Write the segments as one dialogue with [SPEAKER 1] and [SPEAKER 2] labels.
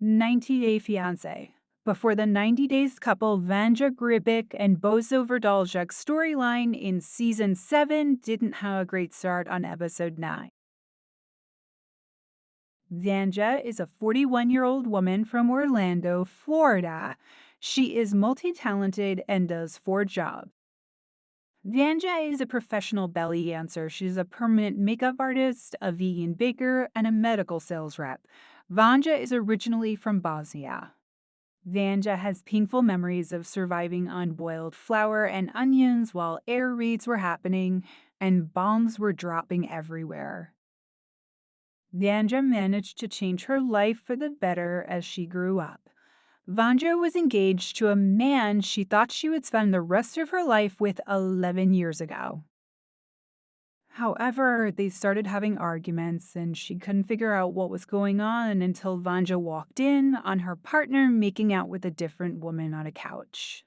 [SPEAKER 1] 90-Day Fiancé. Before the 90 Days couple Vanja Grbic and Božo Vrdoljak storyline in season 7 didn't have a great start on episode 9. Vanja is a 41-year-old woman from Orlando, Florida. She is multi-talented and does 4 jobs. Vanja is a professional belly dancer. She's a permanent makeup artist, a vegan baker, and a medical sales rep. Vanja is originally from Bosnia. Vanja has painful memories of surviving on boiled flour and onions while air raids were happening and bombs were dropping everywhere. Vanja managed to change her life for the better as she grew up. Vanja was engaged to a man she thought she would spend the rest of her life with 11 years ago. However, they started having arguments and she couldn't figure out what was going on until Vanja walked in on her partner making out with a different woman on a couch.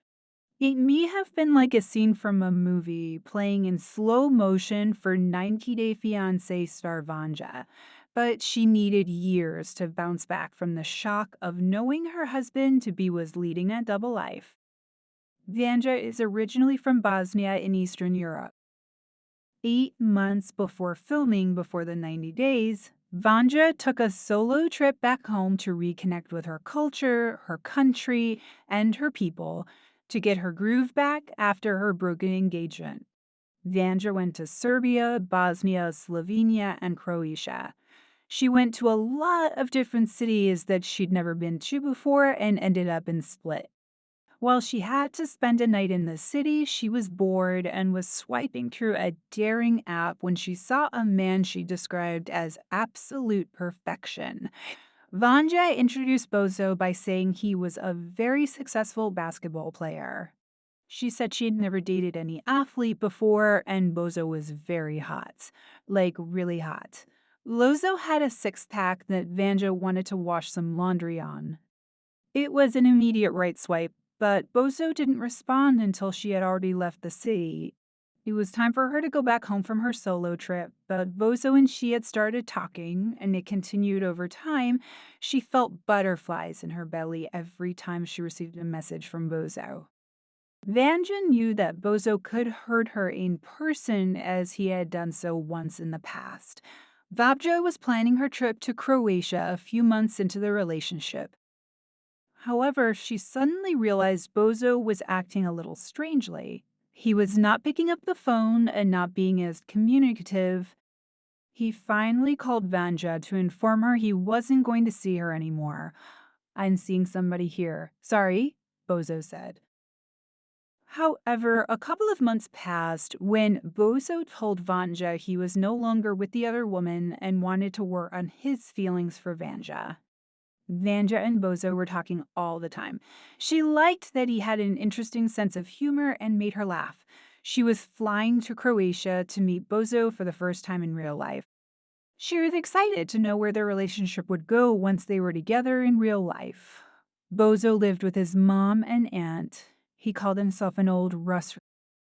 [SPEAKER 1] It may have been like a scene from a movie playing in slow motion for 90-Day Fiancé star Vanja, but she needed years to bounce back from the shock of knowing her husband-to-be was leading a double life. Vanja is originally from Bosnia in Eastern Europe. 8 months before filming Before the 90 Days, Vanja took a solo trip back home to reconnect with her culture, her country, and her people to get her groove back after her broken engagement. Vanja went to Serbia, Bosnia, Slovenia, and Croatia. She went to a lot of different cities that she'd never been to before and ended up in Split. While she had to spend a night in the city, she was bored and was swiping through a daring app when she saw a man she described as absolute perfection. Vanja introduced Božo by saying he was a very successful basketball player. She said she had never dated any athlete before, and Božo was very hot. Like, really hot. Božo had a six-pack that Vanja wanted to wash some laundry on. It was an immediate right swipe, but Božo didn't respond until she had already left the city. It was time for her to go back home from her solo trip, but Božo and she had started talking, and it continued over time. She felt butterflies in her belly every time she received a message from Božo. Vanja knew that Božo could hurt her in person as he had done so once in the past. Vanja was planning her trip to Croatia a few months into the relationship. However, she suddenly realized Božo was acting a little strangely. He was not picking up the phone and not being as communicative. He finally called Vanja to inform her he wasn't going to see her anymore. "I'm seeing somebody here. Sorry," Božo said. However, a couple of months passed when Božo told Vanja he was no longer with the other woman and wanted to work on his feelings for Vanja. Vanja and Božo were talking all the time. She liked that he had an interesting sense of humor and made her laugh. She was flying to Croatia to meet Božo for the first time in real life. She was excited to know where their relationship would go once they were together in real life. Božo lived with his mom and aunt. He called himself an old Rus